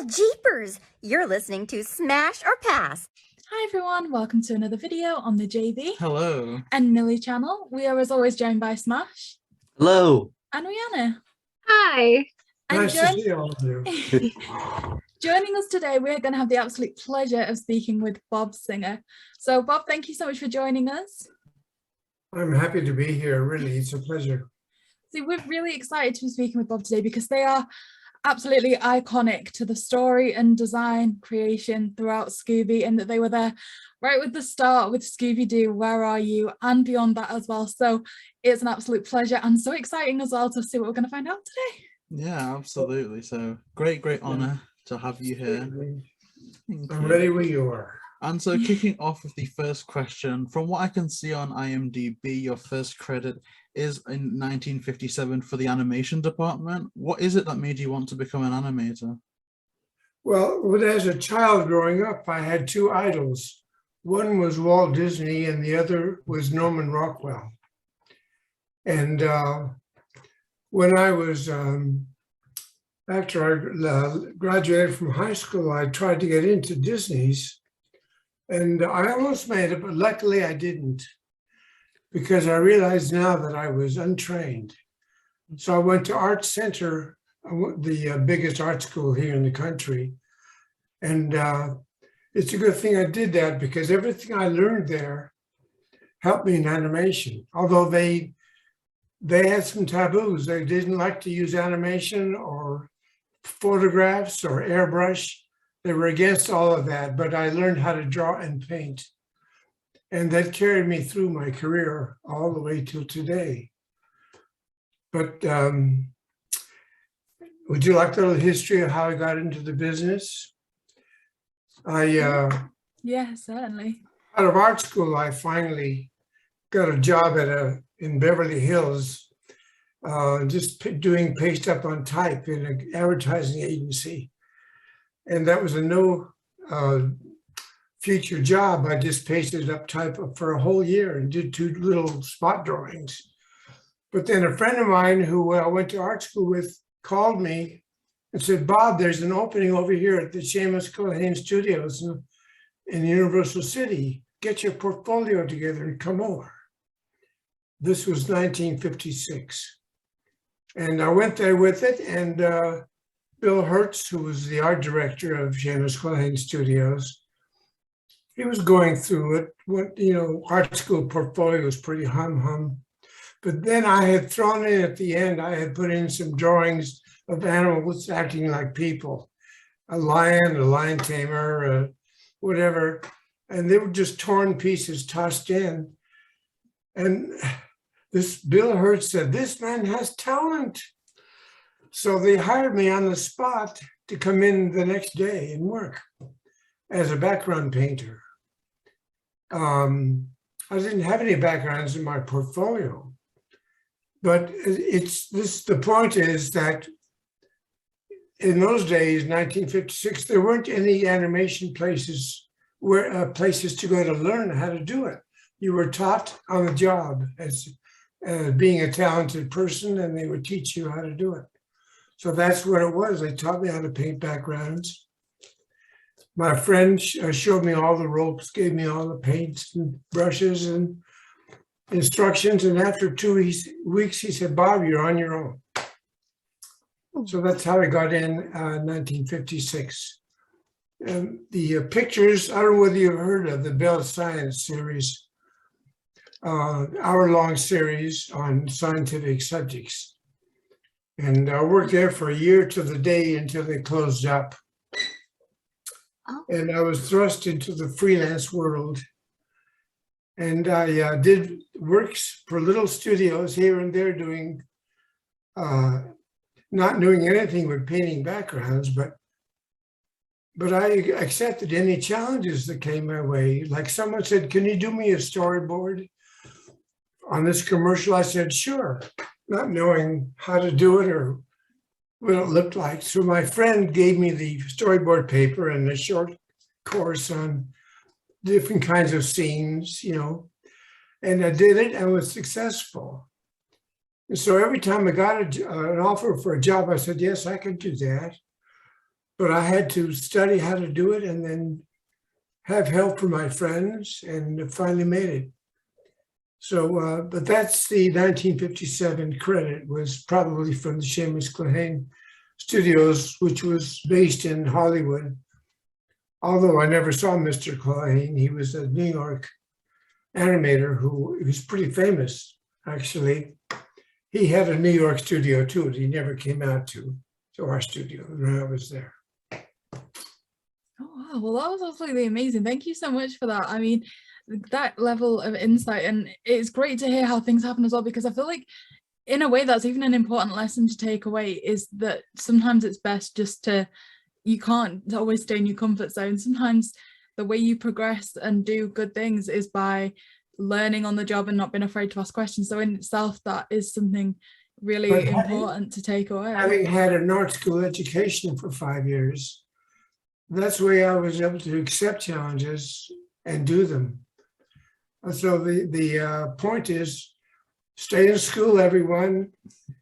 Well, jeepers! You're listening to Smash or Pass. Hi everyone, welcome to another video on the JayBee Hello. and Milly channel. We are as always joined by Smash. Hello. And Rhianna. Hi. And Nice to see all of you. joining us today, we're going to have the absolute pleasure of speaking with Bob Singer. So Bob, thank you so much for joining us. I'm happy to be here, really, it's a pleasure. So we're really excited to be speaking with Bob today because they are absolutely iconic to the story and design creation throughout Scooby, and that they were there right with the start with Scooby Doo, Where Are You, and beyond that as well. So it's an absolute pleasure and so exciting as well to see what we're going to find out today. Yeah, absolutely. So great honor to have you here. I'm ready when you are. And so kicking off with the first question, from what I can see on IMDb, your first credit is in 1957 for the animation department. What is it that made you want to become an animator? Well, as a child growing up, I had two idols. One was Walt Disney and the other was Norman Rockwell. And when I was, after I graduated from high school, I tried to get into Disney's. And I almost made it, but luckily I didn't, because I realized now that I was untrained. So I went to Art Center, the biggest art school here in the country. And it's a good thing I did that, because everything I learned there helped me in animation. Although they had some taboos. They didn't like to use animation or photographs or airbrush. They were against all of that, but I learned how to draw and paint. And that carried me through my career all the way till today. But would you like a little history of how I got into the business? Yeah, certainly. Out of art school, I finally got a job in Beverly Hills, just doing paste up on type in an advertising agency. And that was a no future job. I just pasted up type for a whole year and did two little spot drawings. But then a friend of mine who I went to art school with called me and said, Bob, there's an opening over here at the Seamus Culhane Studios in Universal City. Get your portfolio together and come over. This was 1956. And I went there with it, and Bill Hertz, who was the art director of Seamus Culhane Studios, he was going through it. What, art school portfolio was pretty hum. But then I had thrown in at the end, I had put in some drawings of animals acting like people, a lion tamer, whatever. And they were just torn pieces tossed in. And this Bill Hertz said, this man has talent. So they hired me on the spot to come in the next day and work as a background painter. I didn't have any backgrounds in my portfolio, but the point is that in those days, 1956, there weren't any animation places places to go to learn how to do it. You were taught on the job as being a talented person, and they would teach you how to do it. So that's what it was. They taught me how to paint backgrounds. My friend showed me all the ropes, gave me all the paints and brushes and instructions. And after 2 weeks, he said, Bob, you're on your own. So that's how I got in 1956. And the pictures, I don't know whether you've heard of the Bell Science series, hour-long series on scientific subjects. And I worked there for a year to the day until they closed up. Oh. And I was thrust into the freelance world. And I did works for little studios here and there doing, not doing anything with painting backgrounds, but I accepted any challenges that came my way. Like someone said, can you do me a storyboard on this commercial? I said, sure. Not knowing how to do it or what it looked like. So my friend gave me the storyboard paper and a short course on different kinds of scenes, and I did it and was successful. And so every time I got an offer for a job, I said, yes, I could do that. but I had to study how to do it and then have help from my friends and finally made it. So, but that's the 1957 credit, was probably from the Seamus Clehane Studios, which was based in Hollywood. Although I never saw Mr. Clehane, he was a New York animator who was pretty famous, actually. He had a New York studio too, but he never came out to our studio when I was there. Oh, wow. Well, that was absolutely amazing. Thank you so much for that. I mean, that level of insight, and it's great to hear how things happen as well, because I feel like in a way that's even an important lesson to take away, is that sometimes it's best just to, you can't always stay in your comfort zone. Sometimes the way you progress and do good things is by learning on the job and not being afraid to ask questions. So in itself, that is something really important to take away. Having had an art school education for 5 years, that's the way I was able to accept challenges and do them. So the point is, stay in school, everyone,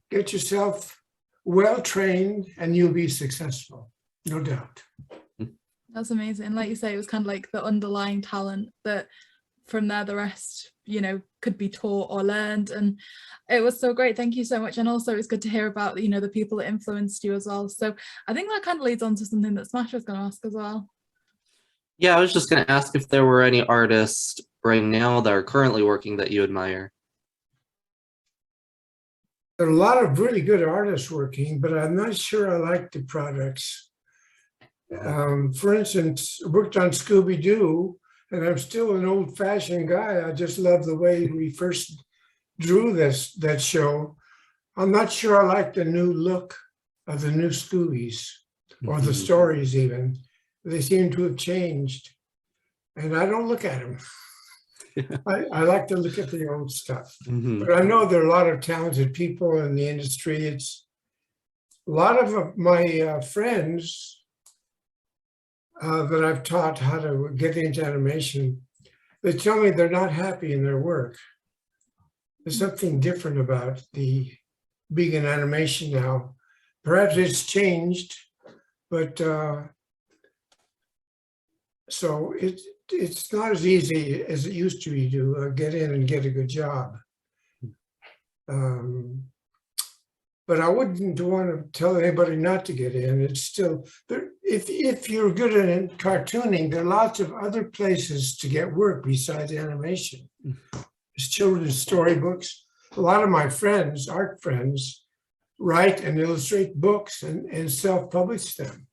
get yourself well trained and you'll be successful, no doubt. That's amazing. Like you say, it was kind of like the underlying talent that from there the rest, you know, could be taught or learned. And it was so great. Thank you so much. And also it's good to hear about, you know, the people that influenced you as well. So I think that kind of leads on to something that Smash was going to ask as well. Yeah, I was just going to ask if there were any artists right now that are currently working that you admire. There are a lot of really good artists working, but I'm not sure I like the products. For instance, I worked on Scooby Doo, and I'm still an old-fashioned guy. I just love the way we first drew that show. I'm not sure I like the new look of the new Scoobies, or the stories even. They seem to have changed, and I don't look at them. I like to look at the old stuff. But I know there are a lot of talented people in the industry. It's a lot of my friends that I've taught how to get into animation, they tell me they're not happy in their work. There's something different about being in animation now. Perhaps it's changed, but so it's not as easy as it used to be to get in and get a good job. But I wouldn't want to tell anybody not to get in. It's still, if you're good at cartooning, there are lots of other places to get work besides animation. There's children's storybooks. A lot of my friends, art friends, write and illustrate books and self-publish them.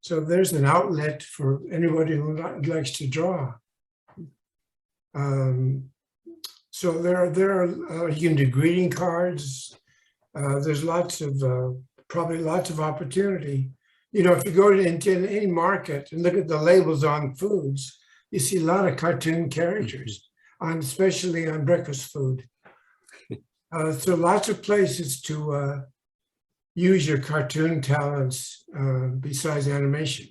So there's an outlet for anybody who likes to draw. So there are you can do greeting cards. There's probably lots of opportunity. You know, if you go into any market and look at the labels on foods, you see a lot of cartoon characters, especially on breakfast food. So lots of places to use your cartoon talents besides animation.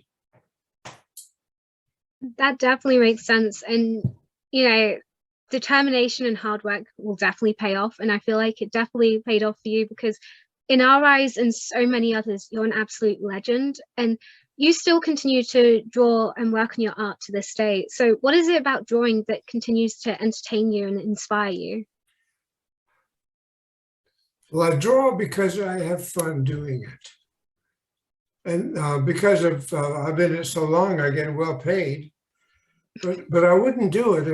That definitely makes sense. And, you know, determination and hard work will definitely pay off. And I feel like it definitely paid off for you, because in our eyes and so many others, you're an absolute legend. And you still continue to draw and work on your art to this day. So what is it about drawing that continues to entertain you and inspire you? Well, I draw because I have fun doing it. And because of I've been in it so long, I get well paid. But I wouldn't do it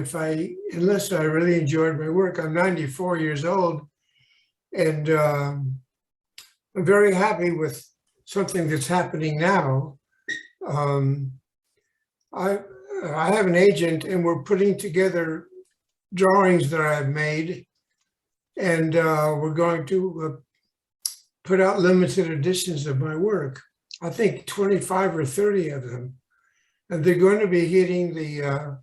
unless I really enjoyed my work. I'm 94 years old, and I'm very happy with something that's happening now. I have an agent, and we're putting together drawings that I've made, and we're going to put out limited editions of my work. I think 25 or 30 of them. And they're going to be hitting the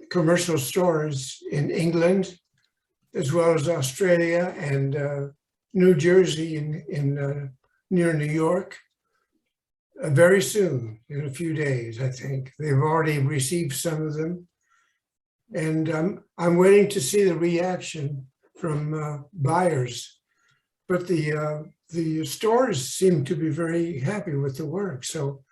commercial stores in England, as well as Australia and New Jersey near New York, very soon, in a few days, I think. They've already received some of them. And I'm waiting to see the reaction from buyers. But the the stores seem to be very happy with the work. So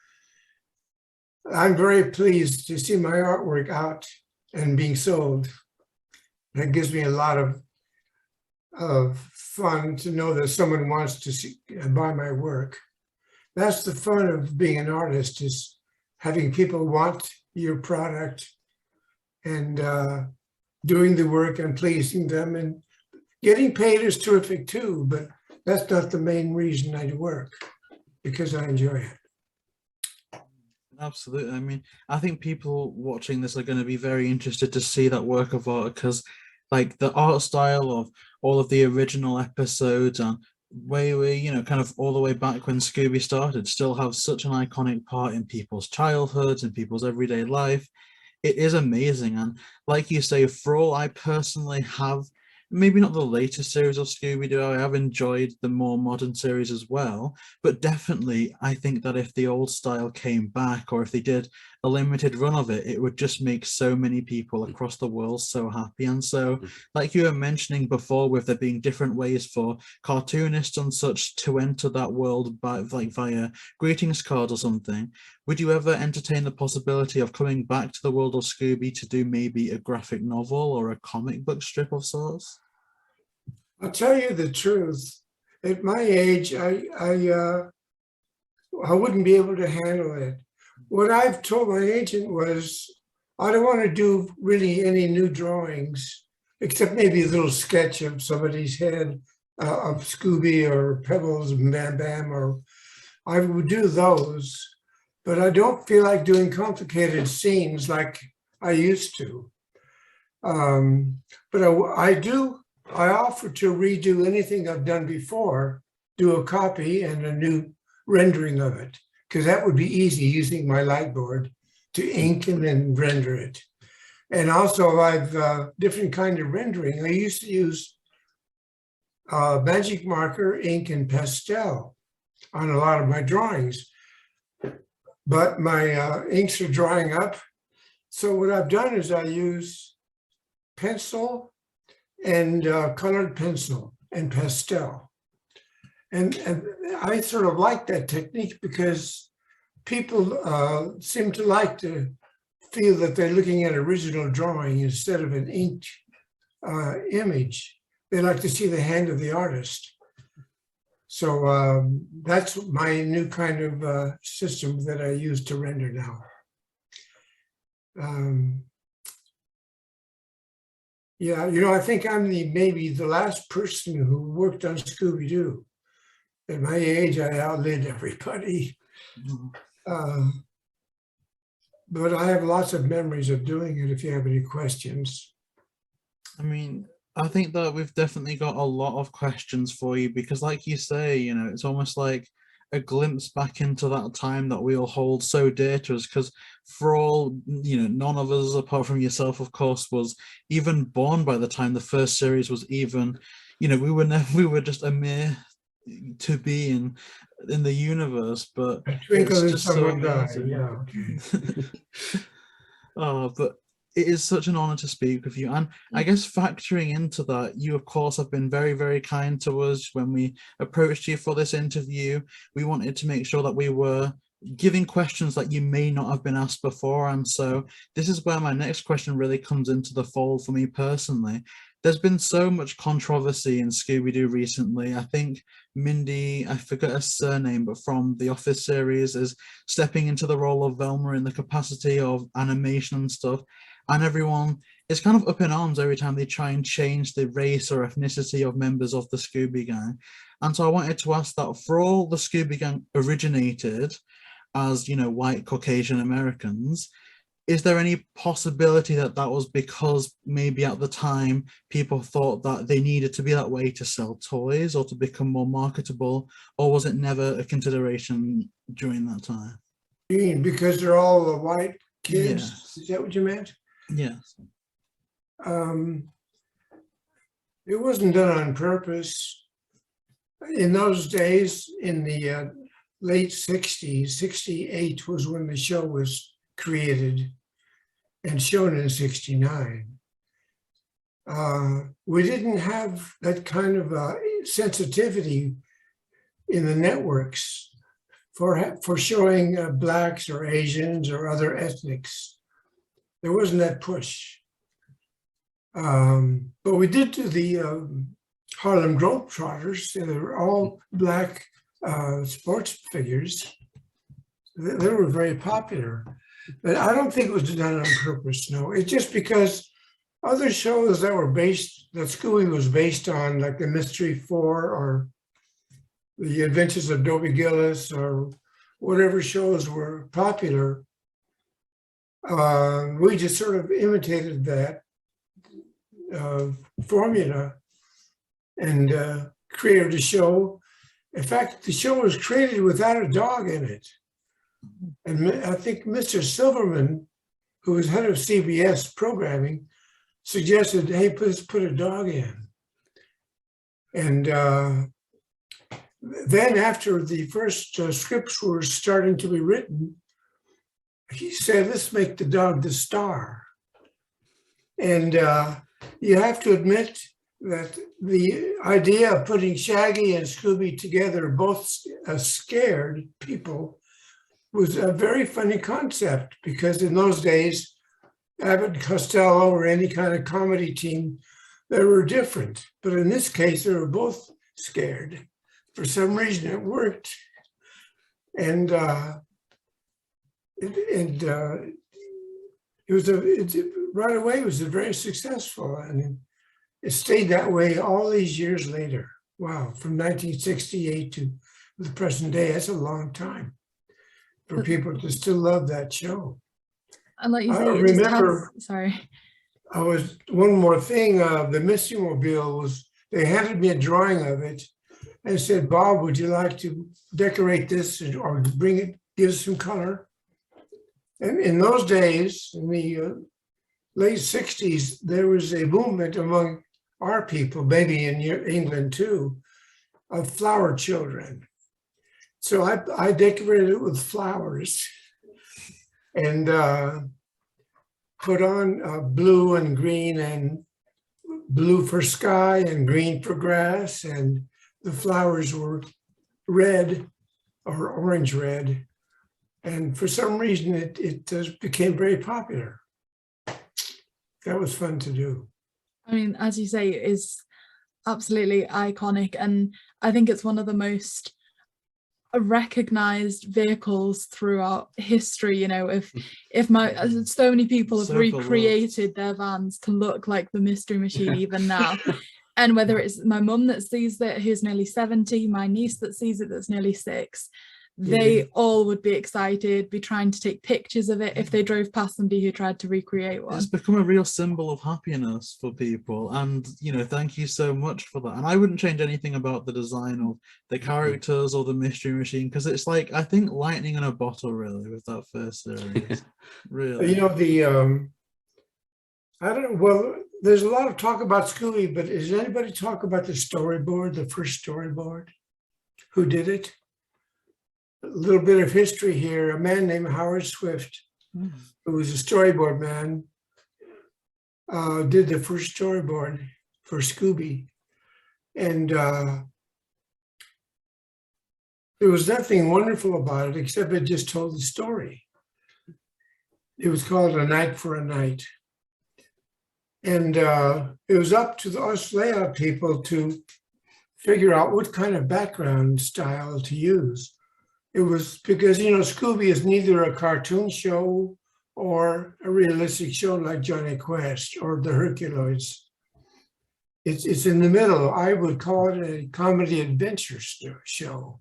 I'm very pleased to see my artwork out and being sold. That gives me a lot of fun to know that someone wants to see, buy my work. That's the fun of being an artist, is having people want your product and doing the work and pleasing them, and getting paid is terrific too, but that's not the main reason I do work, because I enjoy it. Absolutely. I mean, I think people watching this are going to be very interested to see that work of art, because like the art style of all of the original episodes and way, you know, kind of all the way back when Scooby started, still have such an iconic part in people's childhoods and people's everyday life. It is amazing. And like you say, for all I personally have, maybe not the latest series of Scooby Doo, I have enjoyed the more modern series as well, but definitely I think that if the old style came back, or if they did a limited run of it, it would just make so many people across the world so happy. And so, like you were mentioning before, with there being different ways for cartoonists and such to enter that world by like via greetings cards or something, would you ever entertain the possibility of coming back to the world of Scooby to do maybe a graphic novel or a comic book strip of sorts? I'll tell you the truth. At my age, I wouldn't be able to handle it. What I've told my agent was, I don't want to do really any new drawings, except maybe a little sketch of somebody's head, of Scooby or Pebbles and Bam Bam, or I would do those, but I don't feel like doing complicated scenes like I used to. But I offer to redo anything I've done before, do a copy and a new rendering of it, because that would be easy using my light board to ink and then render it. And also I've different kind of rendering. I used to use magic marker, ink, and pastel on a lot of my drawings, but my inks are drying up. So what I've done is I use pencil and colored pencil and pastel. And I sort of like that technique because people seem to like to feel that they're looking at original drawing instead of an inked image. They like to see the hand of the artist. So that's my new kind of system that I use to render now. Yeah, you know, I think I'm maybe the last person who worked on Scooby Doo. At my age, I outlived everybody. But I have lots of memories of doing it if you have any questions. I mean, I think that we've definitely got a lot of questions for you because like you say, you know, it's almost like a glimpse back into that time that we all hold so dear to us, because for all, you know, none of us apart from yourself, of course, was even born by the time the first series was even, you know, we were just a mere to be in the universe, but A twinkle in just so someone's eye, amazing. yeah, okay. Oh, but it is such an honor to speak with you. And I guess factoring into that, you of course have been very, very kind to us when we approached you for this interview. We wanted to make sure that we were giving questions that you may not have been asked before. And so this is where my next question really comes into the fold for me personally. There's been so much controversy in Scooby-Doo recently. I think Mindy, I forget her surname, but from the Office series, is stepping into the role of Velma in the capacity of animation and stuff. And everyone is kind of up in arms every time they try and change the race or ethnicity of members of the Scooby Gang. And so I wanted to ask that for all the Scooby Gang originated as, you know, white Caucasian Americans, is there any possibility that that was because maybe at the time people thought that they needed to be that way to sell toys or to become more marketable, or was it never a consideration during that time? You mean because they're all the white kids? Yes. Is that what you meant? Yes. It wasn't done on purpose. In those days, in the late 60s, 68 was when the show was created and shown in 69. We didn't have that kind of sensitivity in the networks for showing blacks or Asians or other ethnics. There wasn't that push. But we did do the Harlem Globetrotters. They were all black sports figures. They were very popular. But I don't think it was done on purpose, no. It's just because other shows that Scooby was based on, like the Mystery Four or the Adventures of Dobie Gillis or whatever shows were popular, we just sort of imitated that formula and created a show. In fact, the show was created without a dog in it. And I think Mr. Silverman, who was head of CBS programming, suggested, hey, let's put a dog in. And then after the first scripts were starting to be written, he said, let's make the dog the star. And you have to admit that the idea of putting Shaggy and Scooby together, both scared people, was a very funny concept, because in those days, Abbott and Costello or any kind of comedy team, they were different. But in this case, they were both scared. For some reason, it worked. And it was right away, it was very successful. And it stayed that way all these years later. Wow, from 1968 to the present day, that's a long time for people to still love that show. And like you say, remember, sorry. One more thing, the Mystery Mobile they handed me a drawing of it and said, Bob, would you like to decorate this or give some color? And in those days, in the late 60s, there was a movement among our people, maybe in England too, of flower children. So I decorated it with flowers and put on blue and green, and blue for sky and green for grass. And the flowers were red or orange red. And for some reason, it just became very popular. That was fun to do. I mean, as you say, it is absolutely iconic. And I think it's one of the most recognized vehicles throughout history. You know, if so many people have recreated their vans to look like the Mystery Machine even now. And whether it's my mum that sees it, who's nearly 70, my niece that sees it, that's nearly 6, they all would be excited, be trying to take pictures of it if they drove past somebody who tried to recreate one. It's become a real symbol of happiness for people, and thank you so much for that. And I wouldn't change anything about the design of the characters or the Mystery Machine, because it's like, I think, lightning in a bottle really with that first series. Really, I don't know, well, there's a lot of talk about Scooby, but does anybody talk about the storyboard, the first storyboard? Who did it? A little bit of history here. A man named Howard Swift, who was a storyboard man, did the first storyboard for Scooby. And there was nothing wonderful about it, except it just told the story. It was called A Night for a Night. And it was up to us layout people to figure out what kind of background style to use. It was because, Scooby is neither a cartoon show or a realistic show like Johnny Quest or the Herculoids. It's in the middle. I would call it a comedy adventure show.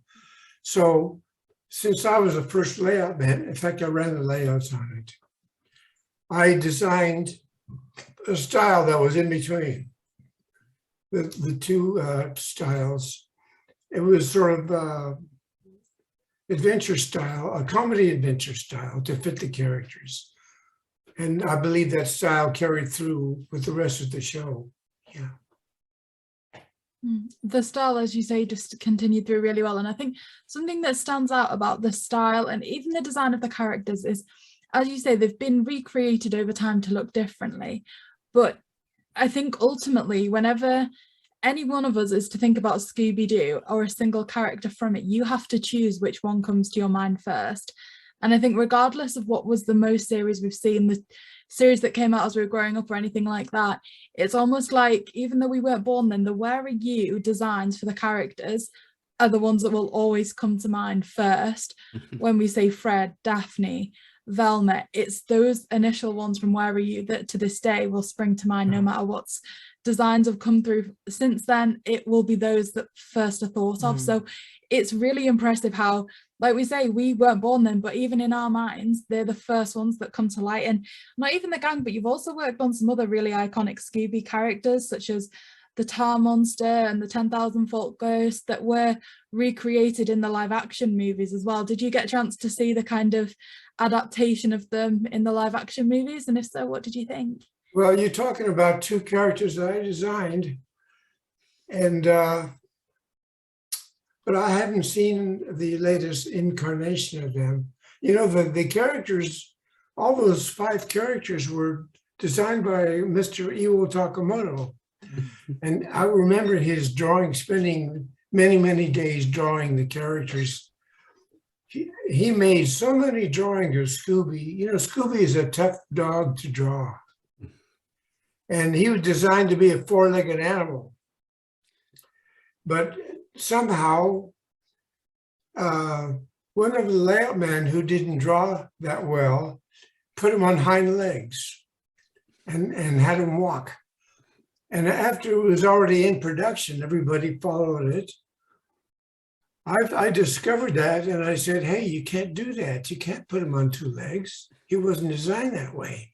So since I was the first layout man, in fact, I ran the layouts on it, I designed a style that was in between the two styles. It was sort of adventure style, a comedy adventure style to fit the characters. And I believe that style carried through with the rest of the show. Yeah. The style, as you say, just continued through really well. And I think something that stands out about the style and even the design of the characters is, as you say, they've been recreated over time to look differently. But I think ultimately, whenever any one of us is to think about Scooby Doo or a single character from it, you have to choose which one comes to your mind first. And I think regardless of what was the most series we've seen, the series that came out as we were growing up or anything like that, it's almost like, even though we weren't born then, the Where Are You designs for the characters are the ones that will always come to mind first. When we say Fred, Daphne, Velma, it's those initial ones from Where Are You that to this day will spring to mind, no matter what's designs have come through since then. It will be those that first are thought of. So it's really impressive how, like we say, we weren't born then, but even in our minds, they're the first ones that come to light. And not even the gang, but you've also worked on some other really iconic Scooby characters, such as the Tar Monster and the 10,000-Foot Ghost, that were recreated in the live action movies as well. Did you get a chance to see the kind of adaptation of them in the live action movies? And if so, what did you think? Well, you're talking about two characters that I designed, and but I haven't seen the latest incarnation of them. You know, the characters, all those 5 characters were designed by Mr. Iwo Takamoto. And I remember his drawing, spending many, many days drawing the characters. He made so many drawings of Scooby. You know, Scooby is a tough dog to draw. And he was designed to be a 4-legged animal. But somehow, one of the layout men who didn't draw that well put him on hind legs and had him walk. And after it was already in production, everybody followed it. I discovered that, and I said, hey, you can't do that. You can't put him on 2 legs. He wasn't designed that way.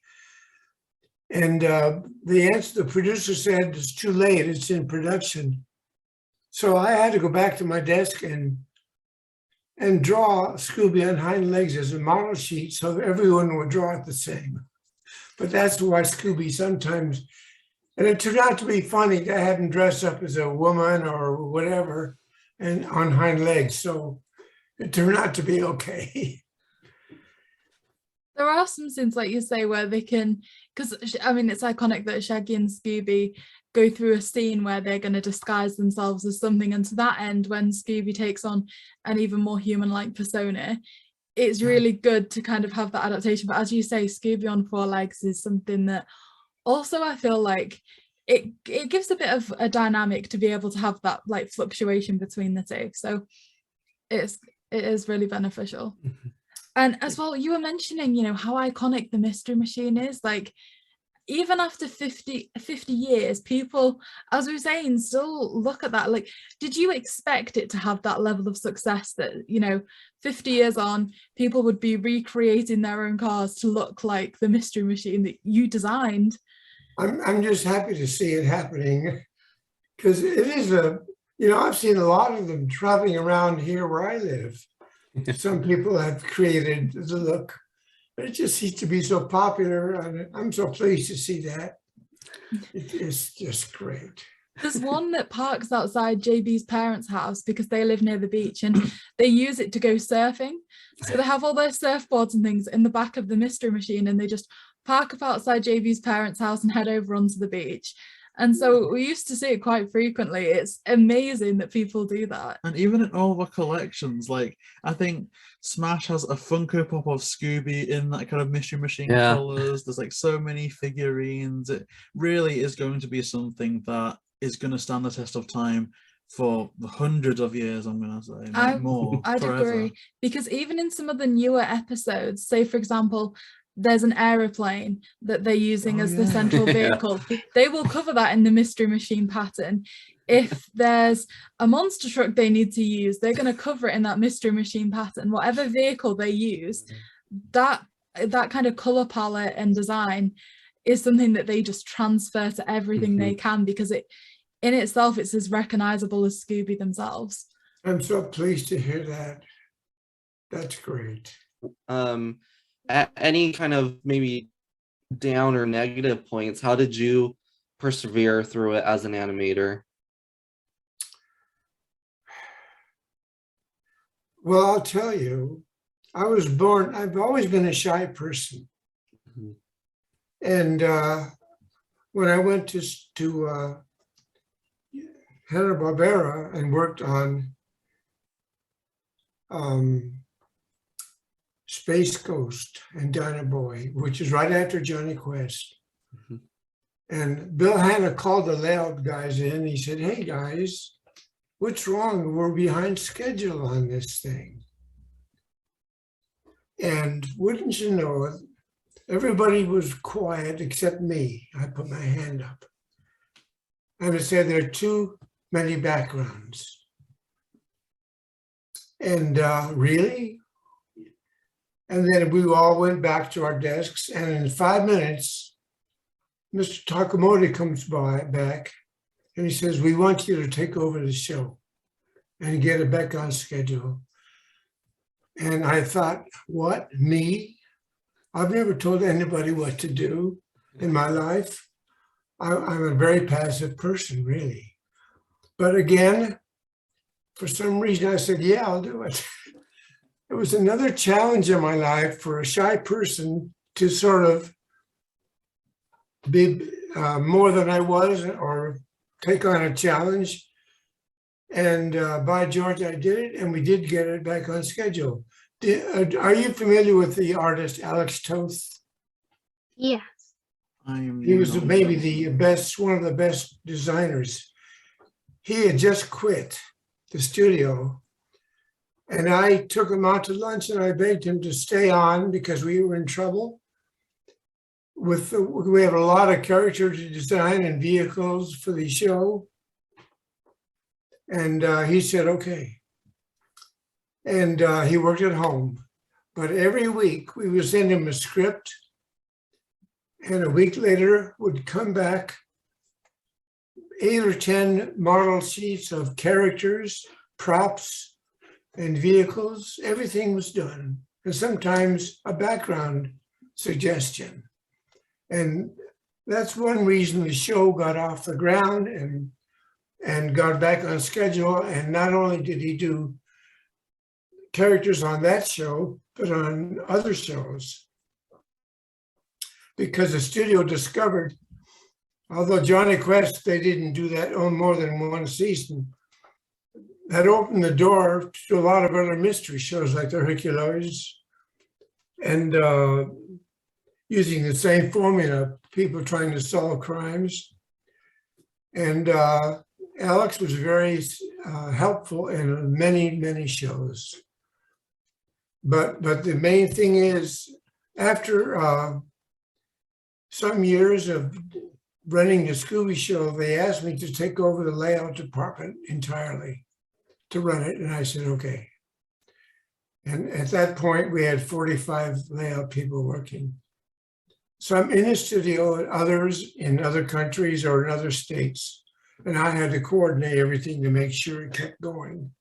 And the producer said, it's too late, it's in production. So I had to go back to my desk and draw Scooby on hind legs as a model sheet so everyone would draw it the same. But that's why Scooby sometimes, and it turned out to be funny to have him dress up as a woman or whatever and on hind legs. So it turned out to be okay. There are some scenes, like you say, where they can, because I mean, it's iconic that Shaggy and Scooby go through a scene where they're going to disguise themselves as something. And to that end, when Scooby takes on an even more human-like persona, it's really good to kind of have that adaptation. But as you say, Scooby on 4 legs is something that also I feel like it gives a bit of a dynamic to be able to have that like fluctuation between the two. So it is really beneficial. And as well, you were mentioning, you know, how iconic the Mystery Machine is. Like, even after 50 years, people, as we were saying, still look at that. Like, did you expect it to have that level of success that, you know, 50 years on, people would be recreating their own cars to look like the Mystery Machine that you designed? I'm just happy to see it happening, because it is you know, I've seen a lot of them traveling around here where I live. Some people have created the look, but it just seems to be so popular, and I'm so pleased to see that. It's just great. There's one that parks outside JB's parents' house because they live near the beach, and they use it to go surfing. So they have all their surfboards and things in the back of the Mystery Machine, and they just park up outside JB's parents' house and head over onto the beach. And so we used to see it quite frequently. It's amazing that people do that. And even in all of our collections, like, I think Smash has a Funko Pop of Scooby in that kind of Mystery Machine colors. There's like so many figurines. It really is going to be something that is going to stand the test of time for hundreds of years, I'm going to say, more. I'd forever. agree. Because even in some of the newer episodes, say, for example, there's an aeroplane that they're using as the central vehicle. They will cover that in the Mystery Machine pattern. If there's a monster truck they need to use, they're going to cover it in that Mystery Machine pattern. Whatever vehicle they use, that kind of color palette and design is something that they just transfer to everything they can, because it in itself, it's as recognizable as Scooby themselves. I'm so pleased to hear that. That's great. Any kind of maybe down or negative points, how did you persevere through it as an animator? Well, I'll tell you, I've always been a shy person. And when I went to Hanna-Barbera and worked on Space Ghost and Dinah Boy, which is right after Johnny Quest. Mhm. And Bill Hanna called the layout guys in. He said, "Hey guys, what's wrong? We're behind schedule on this thing." And wouldn't you know it, everybody was quiet except me. I put my hand up. And I said, "There are too many backgrounds." And really? And then we all went back to our desks, and in 5 minutes, Mr. Takamori comes back, and he says, "We want you to take over the show and get it back on schedule." And I thought, what, me? I've never told anybody what to do in my life. I'm a very passive person, really. But again, for some reason, I said, "Yeah, I'll do it." It was another challenge in my life for a shy person to sort of be more than I was or take on a challenge. And by George, I did it, and we did get it back on schedule. Are you familiar with the artist Alex Toth? Yes. He was maybe the best, one of the best designers. He had just quit the studio, and I took him out to lunch, and I begged him to stay on because we were in trouble. We have a lot of character to design and vehicles for the show. And he said, okay. And he worked at home. But every week we would send him a script, and a week later would come back 8 or 10 model sheets of characters, props, and vehicles. Everything was done. And sometimes a background suggestion. And that's one reason the show got off the ground and got back on schedule. And not only did he do characters on that show, but on other shows. Because the studio discovered, although Johnny Quest, they didn't do that on more than one season, that opened the door to a lot of other mystery shows like the Hercules, and using the same formula, people trying to solve crimes. And Alex was very helpful in many, many shows. But the main thing is, after some years of running the Scooby Show, they asked me to take over the layout department entirely to run it. And I said, okay. And at that point, we had 45 layout people working. So I'm in the studio and others in other countries or in other states. And I had to coordinate everything to make sure it kept going.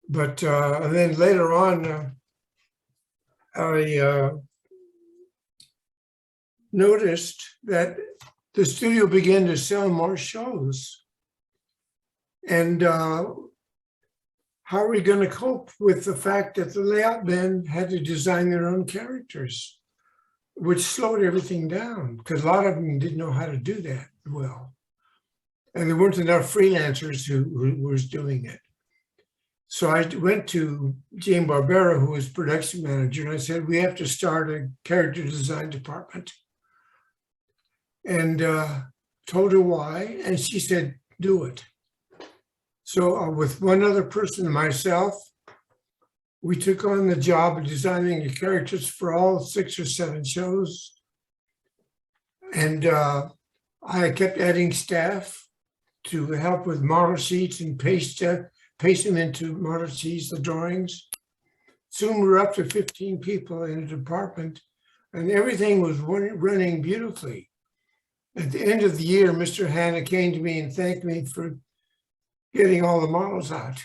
But and then later on, I noticed that the studio began to sell more shows. And how are we going to cope with the fact that the layout men had to design their own characters, which slowed everything down because a lot of them didn't know how to do that well. And there weren't enough freelancers who was doing it. So I went to JayBee, who was production manager, and I said, we have to start a character design department. And told her why, and she said, do it. So with one other person and myself, we took on the job of designing the characters for all 6 or 7 shows. And I kept adding staff to help with model sheets and paste them into model sheets, the drawings. Soon we were up to 15 people in the department, and everything was running beautifully. At the end of the year, Mr. Hanna came to me and thanked me for getting all the models out.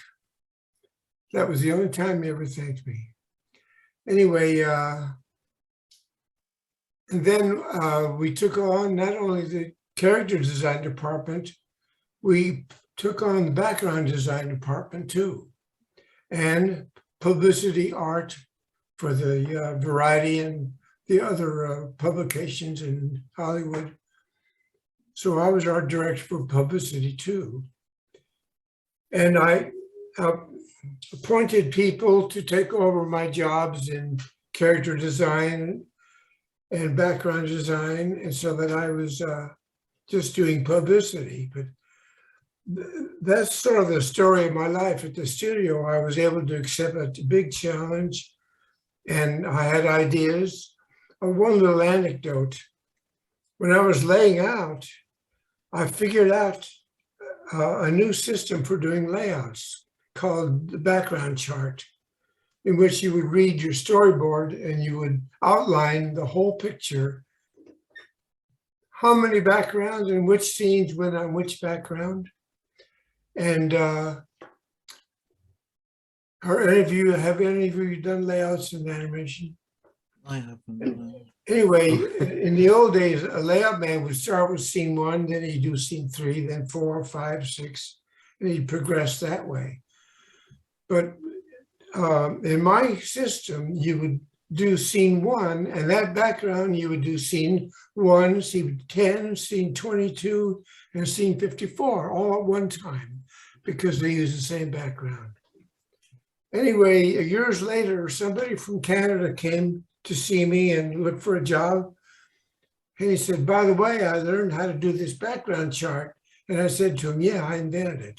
That was the only time he ever thanked me. Anyway, and then we took on not only the character design department, we took on the background design department too, and publicity art for the Variety and the other publications in Hollywood. So I was art director for publicity too. And I appointed people to take over my jobs in character design and background design, and so that I was just doing publicity. But that's sort of the story of my life at the studio. I was able to accept a big challenge, and I had ideas. One little anecdote. When I was laying out, I figured out a new system for doing layouts called the background chart, in which you would read your storyboard and you would outline the whole picture. How many backgrounds and which scenes went on which background. And have any of you done layouts in animation? I haven't. Anyway, in the old days, a layout man would start with scene 1, then he'd do scene 3, then 4, 5, 6, and he'd progress that way. But in my system, you would do scene 1, and that background, you would do scene 1, scene 10, scene 22, and scene 54, all at one time, because they use the same background. Anyway, years later, somebody from Canada came to see me and look for a job. And he said, by the way, I learned how to do this background chart. And I said to him, yeah, I invented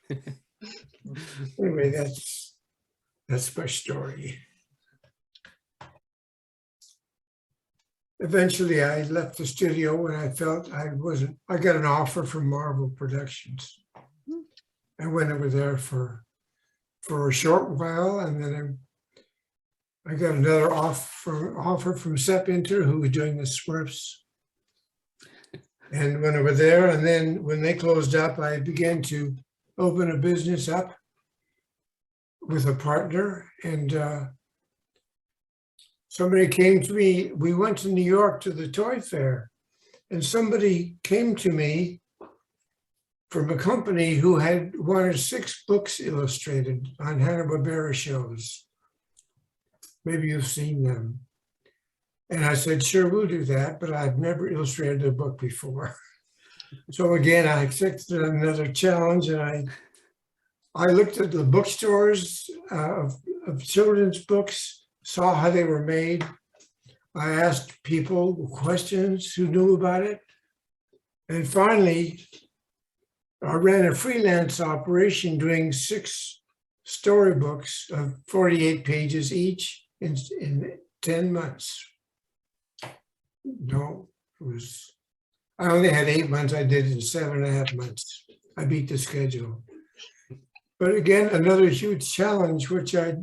it. Anyway, that's my story. Eventually, I left the studio when I felt I got an offer from Marvel Productions. I went over there for a short while, and then I got another offer from Sepp Inter, who was doing the Smurfs, and went over there. And then when they closed up, I began to open a business up with a partner. And somebody came to me. We went to New York to the toy fair, and somebody came to me from a company who had wanted 6 books illustrated on Hanna-Barbera shows. Maybe you've seen them. And I said, sure, we'll do that, but I've never illustrated a book before. So again, I accepted another challenge, and I looked at the bookstores of children's books, saw how they were made. I asked people questions who knew about it. And finally, I ran a freelance operation doing 6 storybooks of 48 pages each in 10 months. No, I only had 8 months. I did it in 7.5 months. I beat the schedule. But again, another huge challenge, which I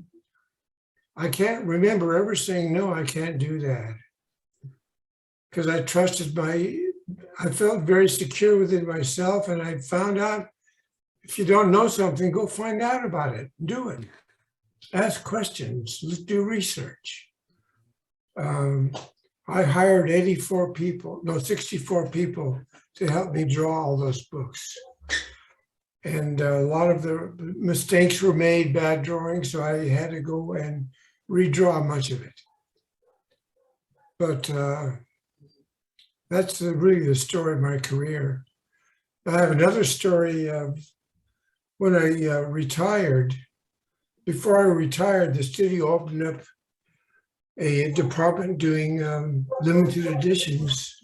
can't remember ever saying, no, I can't do that. Because I felt very secure within myself, and I found out if you don't know something, go find out about it, do it. Ask questions, let's do research. I hired 64 people to help me draw all those books. And a lot of the mistakes were made, bad drawings, so I had to go and redraw much of it. But that's really the story of my career. I have another story of when I retired. Before I retired, the studio opened up a department doing limited editions.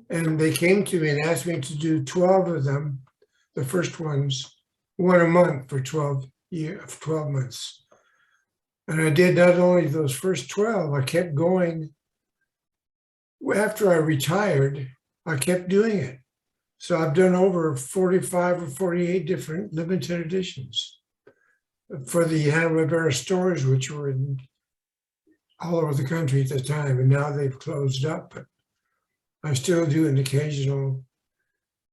And they came to me and asked me to do 12 of them, the first ones, 1 a month for 12 months. And I did not only those first 12, I kept going. After I retired, I kept doing it. So I've done over 45 or 48 different limited editions for the Hanna-Barbera stores, which were in all over the country at the time, and now they've closed up. But I still do an occasional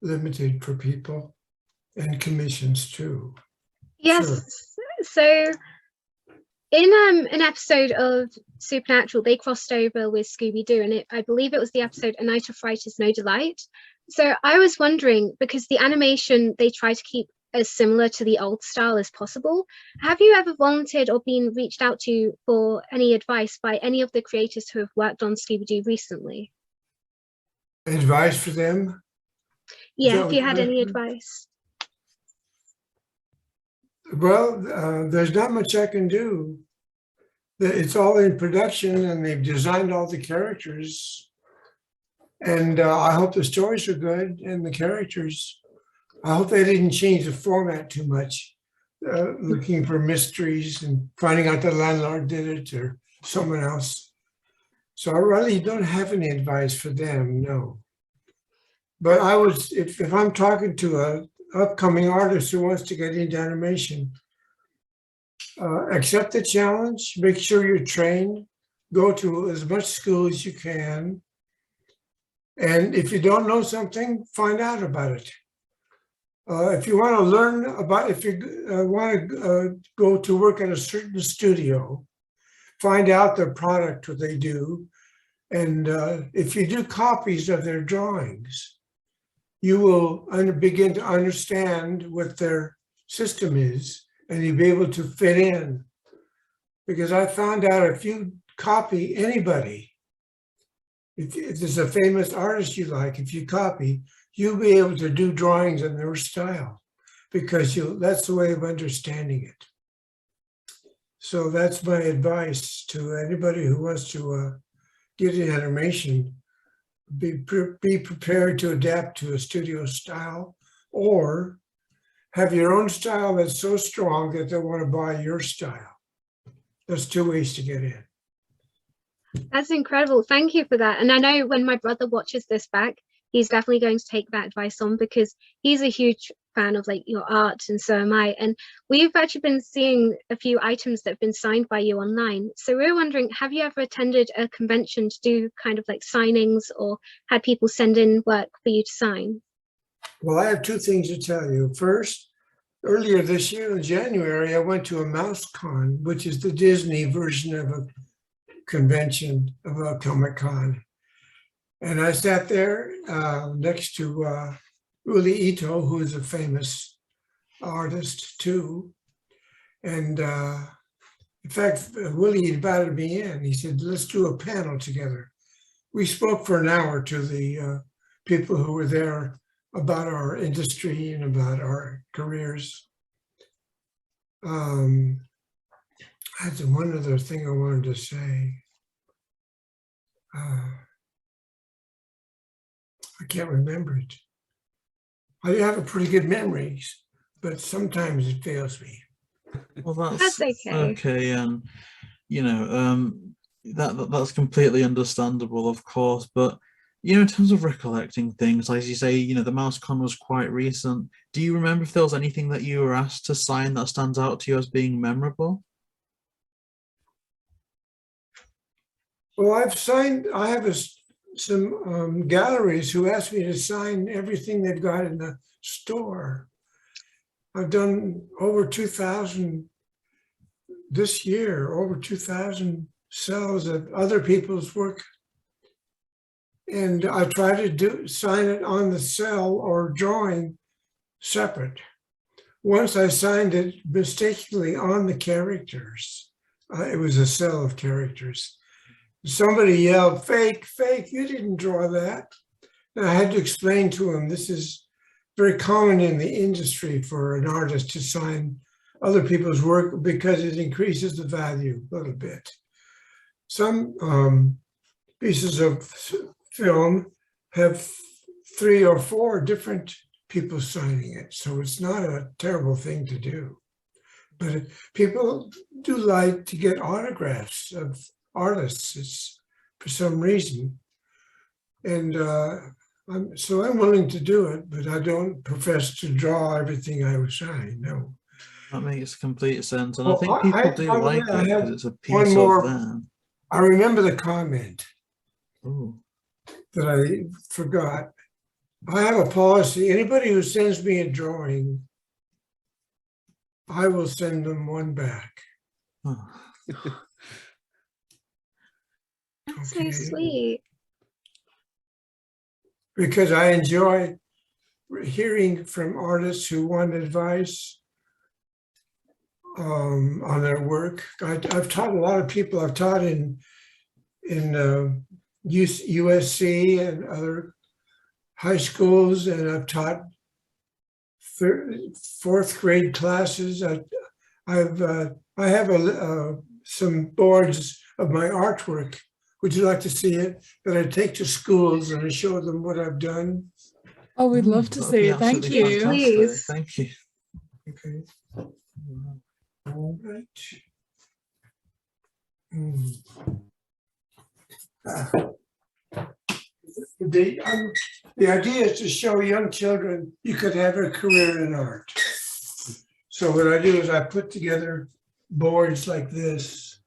limited for people and commissions too. Yes. Sure. So in an episode of Supernatural, they crossed over with Scooby Doo, and I believe it was the episode A Night of Fright is No Delight. So I was wondering, because the animation, they try to keep as similar to the old style as possible. Have you ever volunteered or been reached out to for any advice by any of the creators who have worked on Scooby Doo recently? Advice for them? Yeah, if you had any advice. Well, there's not much I can do. It's all in production and they've designed all the characters. And I hope the stories are good and the characters. I hope they didn't change the format too much, looking for mysteries and finding out the landlord did it or someone else. So I really don't have any advice for them, no. But I was, if I'm talking to a upcoming artist who wants to get into animation, accept the challenge, make sure you're trained, go to as much school as you can. And if you don't know something, find out about it. If you want to learn about, if you want to go to work at a certain studio, find out their product, what they do. And if you do copies of their drawings, you will begin to understand what their system is and you'll be able to fit in. Because I found out if you copy anybody, if there's a famous artist you like, if you copy, you'll be able to do drawings in their style because that's the way of understanding it. So that's my advice to anybody who wants to get in animation. Be prepared to adapt to a studio style or have your own style that's so strong that they want to buy your style. There's two ways to get in. That's incredible. Thank you for that. And I know when my brother watches this back, he's definitely going to take that advice on because he's a huge fan of like your art and so am I. And we've actually been seeing a few items that have been signed by you online. So we're wondering, have you ever attended a convention to do kind of like signings or had people send in work for you to sign? Well, I have two things to tell you. First, earlier this year in January, I went to a Mouse Con, which is the Disney version of a convention of a Comic-Con. And I sat there next to Uli Ito, who is a famous artist too. And in fact, Willie invited me in. He said, let's do a panel together. We spoke for an hour to the people who were there about our industry and about our careers. I had one other thing I wanted to say. I can't remember it. I have a pretty good memory, but sometimes it fails me. Well, That's okay. Okay, and you know, that's completely understandable, of course. But you know, in terms of recollecting things, as you say, you know, the MouseCon was quite recent. Do you remember if there was anything that you were asked to sign that stands out to you as being memorable? Well, I have some galleries who asked me to sign everything they've got in the store. I've done over 2,000 this year, over 2,000 cells of other people's work. And I try to sign it on the cell or drawing separate. Once I signed it mistakenly on the characters. It was a cell of characters. Somebody yelled, fake, fake, you didn't draw that. And I had to explain to him, this is very common in the industry for an artist to sign other people's work because it increases the value a little bit. Some pieces of film have 3 or 4 different people signing it. So it's not a terrible thing to do. But people do like to get autographs of artists for some reason. And so I'm willing to do it, but I don't profess to draw everything I was signing, no. That makes complete sense. And Well, I think people do like it because it's a piece of them. I remember the comment Ooh. that I forgot. I have a policy, anybody who sends me a drawing, I will send them one back. Oh. That's Okay. so sweet. Because I enjoy hearing from artists who want advice on their work. I've taught a lot of people. I've taught in USC and other high schools, and I've taught fourth grade classes. I have some boards of my artwork. Would you like to see it? That I take to schools and I show them what I've done. Oh, we'd love to That'd see be it. Thank absolutely you. fantastic. Please. Thank you. Okay. All right. The idea is to show young children you could have a career in art. So what I do is I put together boards like this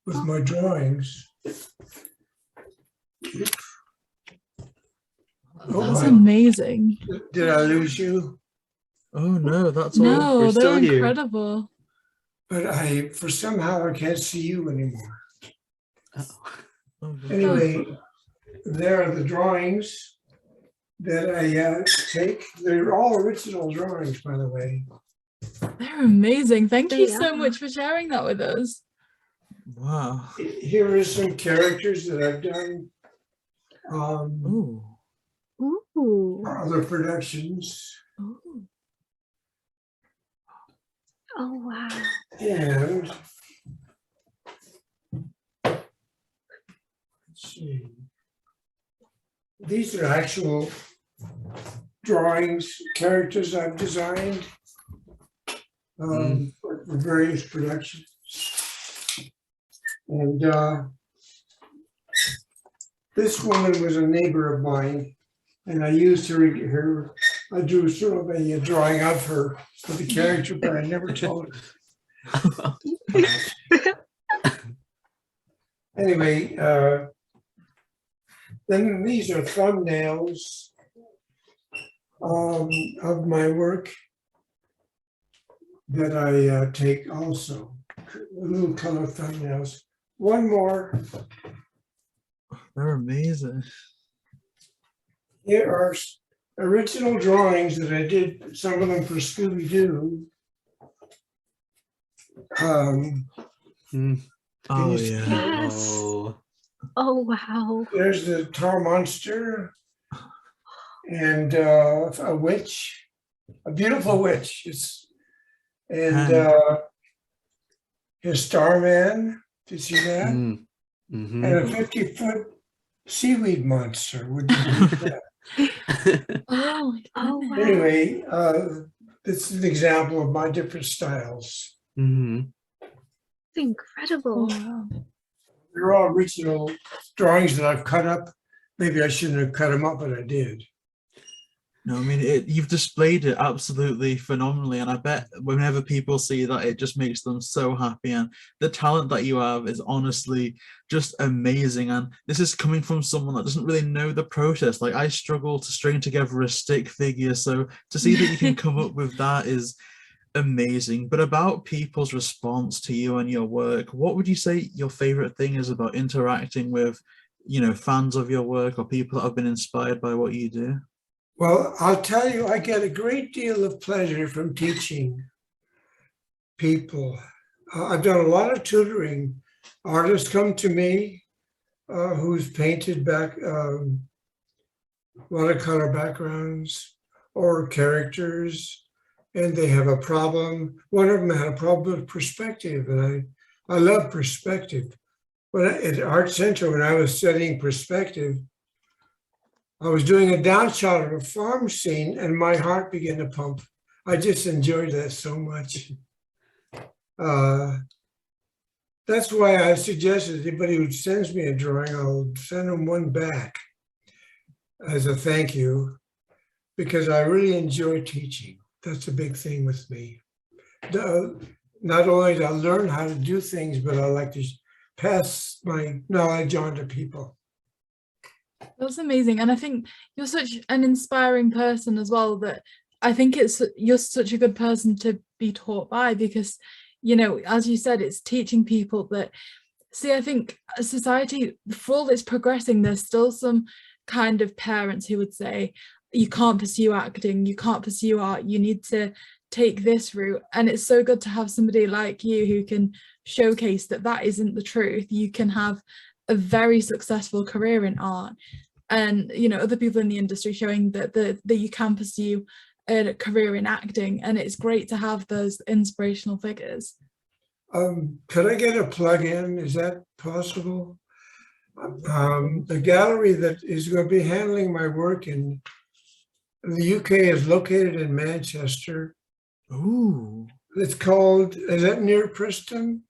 with my drawings. That's my- amazing. Did I lose you? Oh no, that's all. No, we're still they're here. incredible. But somehow I can't see you anymore. Oh, Anyway, there are the drawings that I take. They're all original drawings, by the way. They're amazing. Thank you They so are. much for sharing that with us. wow. Here are some characters that I've done. Ooh. Ooh. Other productions. Ooh. Oh, wow. And let's see. These are actual drawings, characters I've designed for various productions. And this woman was a neighbor of mine, and I used her, I drew sort of a drawing of her for the character, but I never told her. Anyway, then these are thumbnails of my work that I take also, little color thumbnails. One more. They're amazing. Here are original drawings that I did, some of them for Scooby Doo. Oh you see- yeah. Yes. Oh, Oh, wow. There's the tar monster and a witch, a beautiful witch. And his Starman, did you see that? mhm. And a 50-foot seaweed monster. Would you believe that? Oh, my Oh, goodness. wow. Anyway, this is an example of my different styles. Mhm. It's incredible. Oh, wow. They're all original drawings that I've cut up. Maybe I shouldn't have cut them up, but I did. No, I mean, you've displayed it absolutely phenomenally, and I bet whenever people see that, it just makes them so happy. And the talent that you have is honestly just amazing. And this is coming from someone that doesn't really know the process. Like, I struggle to string together a stick figure, so to see that you can come up with that is amazing. But about people's response to you and your work, what would you say your favorite thing is about interacting with, fans of your work or people that have been inspired by what you do? Well, I'll tell you, I get a great deal of pleasure from teaching people. I've done a lot of tutoring. Artists come to me who's painted watercolor backgrounds or characters, and they have a problem. One of them had a problem with perspective, and I love perspective. At Art Center, when I was studying perspective, I was doing a downshot of a farm scene and my heart began to pump. I just enjoyed that so much. That's why I suggested anybody who sends me a drawing, I'll send them one back as a thank you, because I really enjoy teaching. That's a big thing with me. Not only do I learn how to do things, but I like to pass my knowledge on to people. That's amazing. And I think you're such an inspiring person as well, that I think you're such a good person to be taught by, because, as you said, it's teaching people that, see, I think society, for all it's progressing, there's still some kind of parents who would say, you can't pursue acting, you can't pursue art, you need to take this route. And it's so good to have somebody like you who can showcase that isn't the truth. You can have a very successful career in art. and other people in the industry showing that you can pursue a career in acting, and it's great to have those inspirational figures. Could I get a plug in? Is that possible? The gallery that is going to be handling my work in the UK is located in Manchester. Ooh. It's called, is that near Preston?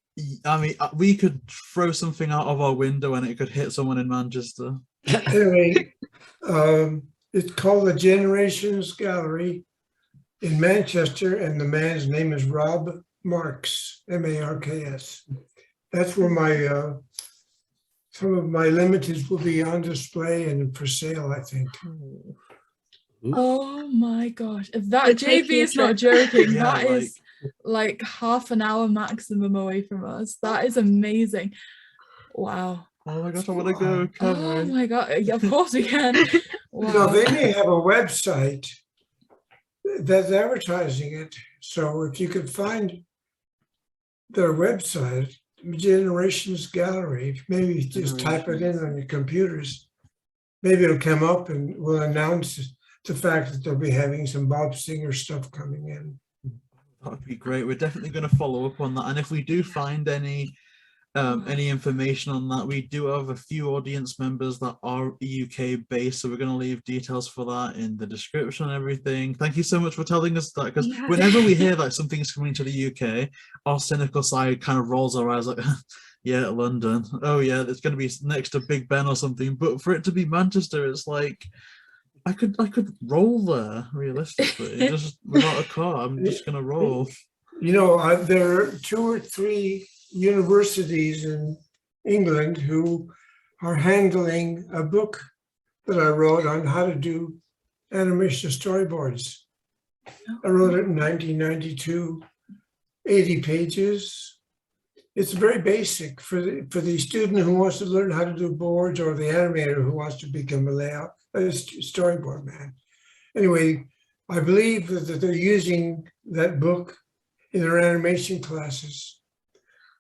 I mean, we could throw something out of our window and it could hit someone in Manchester. Anyway, it's called the Generations Gallery in Manchester, and the man's name is Rob Marks, M-A-R-K-S. That's where my some of my limiteds will be on display and for sale, I think. Oh my gosh, if that We're taking JayBee a is not trip. joking, Yeah, that is like half an hour maximum away from us. That is amazing. Wow. Oh my gosh, I want to go. Can Oh we? my god, yeah, of course we can. Wow. No, they may have a website that's advertising it. So if you could find their website, Generations Gallery, maybe just type it in on your computers. Maybe it'll come up and we'll announce the fact that they'll be having some Bob Singer stuff coming in. That would be great. We're definitely going to follow up on that. And if we do find any information on that, we do have a few audience members that are UK based, so we're going to leave details for that in the description and everything. Thank you so much for telling us that, because whenever we hear that something's coming to the UK, our cynical side kind of rolls our eyes like, yeah, London, oh yeah, it's going to be next to Big Ben or something. But for it to be Manchester, it's like I could roll there realistically. Just without a car, I'm just going to roll. There are 2 or 3 universities in England who are handling a book that I wrote on how to do animation storyboards. I wrote it in 1992, 80 pages. It's very basic for the student who wants to learn how to do boards, or the animator who wants to become a storyboard man. Anyway, I believe that they're using that book in their animation classes.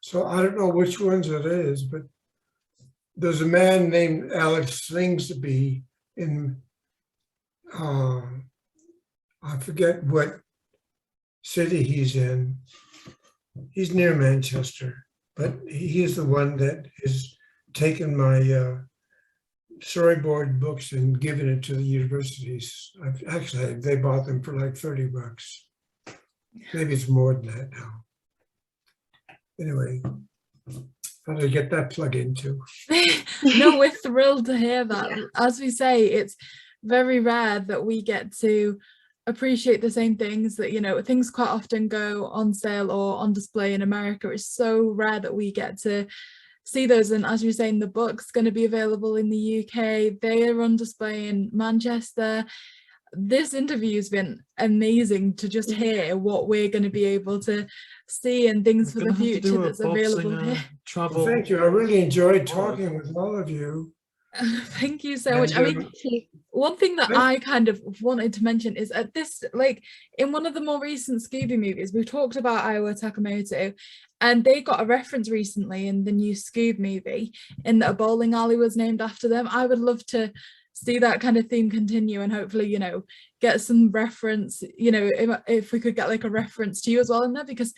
So I don't know which ones it is, but there's a man named Alex Slingsby in, I forget what city he's in. He's near Manchester, but he is the one that has taken my storyboard books and given it to the universities. Actually, they bought them for like $30. Maybe it's more than that now. Anyway, how do I get that plug in too? No, we're thrilled to hear that. Yeah. As we say, it's very rare that we get to appreciate the same things that, things quite often go on sale or on display in America. It's so rare that we get to see those. And as you're saying, the book's going to be available in the UK. They are on display in Manchester. This interview has been amazing to just hear what we're going to be able to see and things for the future that's available here. Travel. Well, thank you. I really enjoyed talking with all of you. Thank you so much. I mean, one thing that I kind of wanted to mention is at this, like in one of the more recent Scooby movies, we've talked about Iowa Takamoto, and they got a reference recently in the new Scoob movie in that a bowling alley was named after them. I would love to see that kind of theme continue and hopefully, get some reference, if we could get like a reference to you as well in there, because,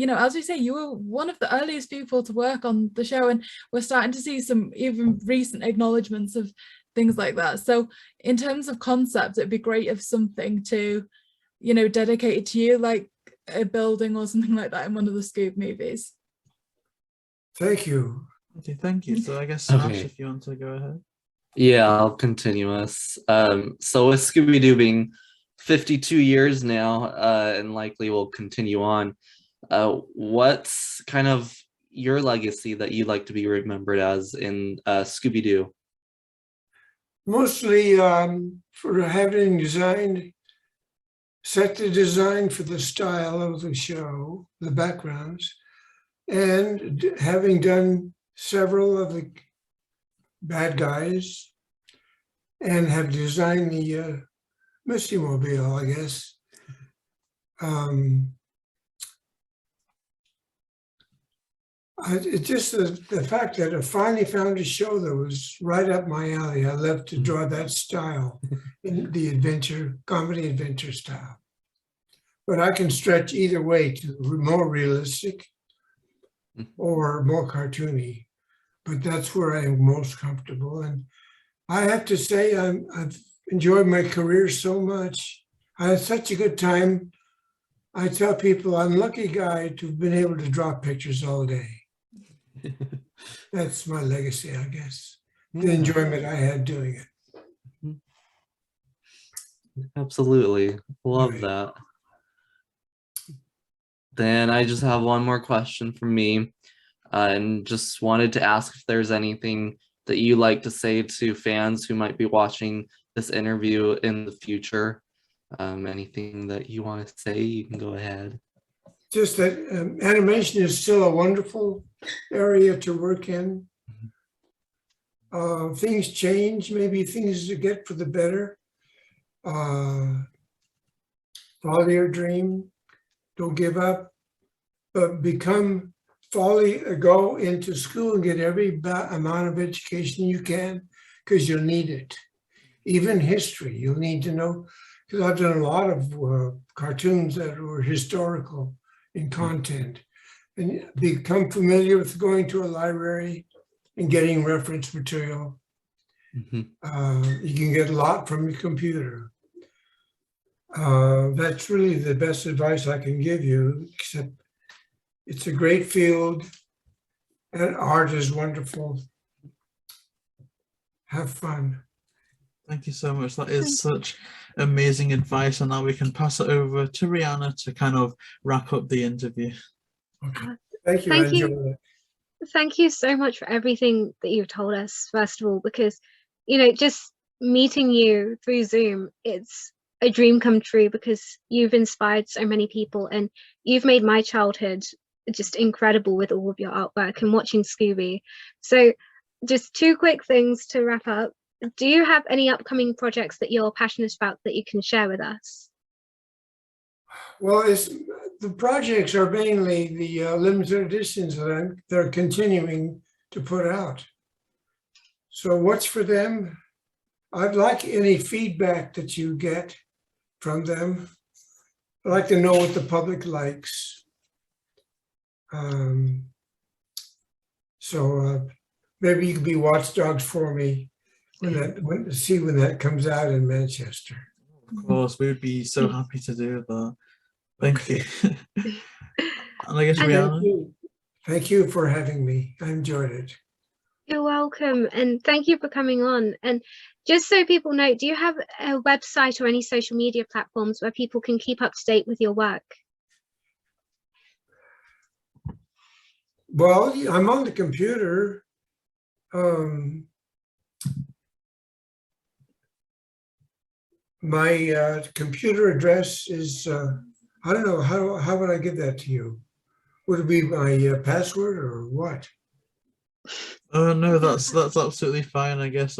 as we say, you were one of the earliest people to work on the show, and we're starting to see some even recent acknowledgements of things like that. So in terms of concept, it'd be great if something to, dedicated to you, like a building or something like that in one of the Scoob movies. Thank you. Okay, thank you. So I guess Smash, Okay. if you want to go ahead. Yeah, I'll continue us. So with Scooby Doo being 52 years now, and likely will continue on, what's kind of your legacy that you'd like to be remembered as in Scooby Doo? Mostly for having set the design for the style of the show, the backgrounds, and having done several of the bad guys and have designed the Misty Mobile, I guess. It's just the fact that I finally found a show that was right up my alley. I love to draw that style, in the comedy adventure style. But I can stretch either way to more realistic or more cartoony. But that's where I'm most comfortable. And I have to say, I've enjoyed my career so much. I had such a good time. I tell people I'm a lucky guy to have been able to draw pictures all day. That's my legacy, I guess. The enjoyment I had doing it. Absolutely. Love Right. that. Then I just have one more question from me, and just wanted to ask if there's anything that you like to say to fans who might be watching this interview in the future. Anything that you want to say, you can go ahead. Just that animation is still a wonderful area to work in. Things change, maybe things get for the better. Follow your dream, don't give up, but go into school and get every amount of education you can, because you'll need it. Even history, you'll need to know, because I've done a lot of cartoons that were historical in content, and become familiar with going to a library and getting reference material. You can get a lot from your computer. That's really the best advice I can give you, except it's a great field and art is wonderful. Have fun. Thank you so much. That is such amazing advice. And now we can pass it over to Rhianna to kind of wrap up the interview. Okay. Thank you. Thank I you. enjoyed it. Thank you so much for everything that you've told us, first of all, because, you know, just meeting you through Zoom, it's a dream come true, because you've inspired so many people and you've made my childhood just incredible with all of your artwork and watching Scooby. So just two quick things to wrap up. Do you have any upcoming projects that you're passionate about that you can share with us? Well, the projects are mainly the limited editions that they're continuing to put out. So what's for them? I'd like any feedback that you get from them. I'd like to know what the public likes. Maybe you could be watchdogs for me when that comes out in Manchester. Of course, we would be so happy to do that. Thank you. And I guess Rhianna. Thank you for having me. I enjoyed it. You're welcome, and thank you for coming on. And just so people know, do you have a website or any social media platforms where people can keep up to date with your work? Well, I'm on the computer. My computer address is, I don't know, how would I give that to you? Would it be my password or what? No, that's absolutely fine. I guess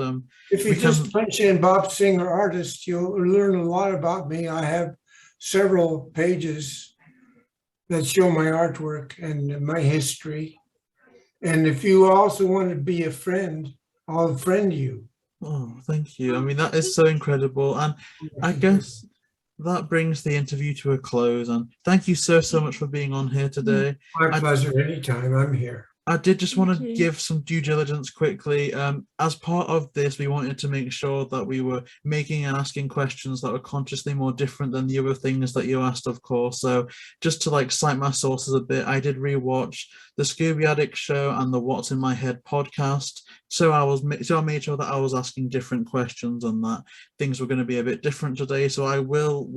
If you just punch in Bob Singer artist, you'll learn a lot about me. I have several pages that show my artwork and my history. And if you also want to be a friend, I'll friend you. Oh, thank you. I mean, that is so incredible. And I guess that brings the interview to a close. And thank you so much for being on here today. My pleasure. Anytime. I'm here. I did just want to Thank you. give some due diligence quickly. As part of this, we wanted to make sure that we were making and asking questions that were consciously more different than the other things that you asked, of course. So just to like cite my sources a bit, I did rewatch the Scooby Addict show and the What's in My Head podcast. So I made sure that I was asking different questions and that things were going to be a bit different today. So I will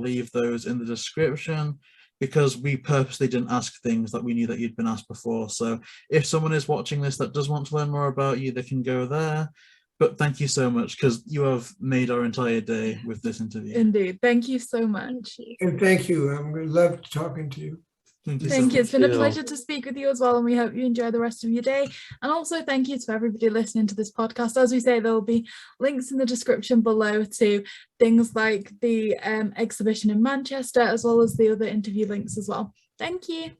leave those in the description, because we purposely didn't ask things that we knew that you'd been asked before. So if someone is watching this that does want to learn more about you, they can go there. But thank you so much, because you have made our entire day with this interview. Indeed. Thank you so much. And thank you. I loved talking to you. Thank you. It's been a pleasure to speak with you as well, and we hope you enjoy the rest of your day. And also thank you to everybody listening to this podcast. As we say, there will be links in the description below to things like the exhibition in Manchester, as well as the other interview links as well. Thank you.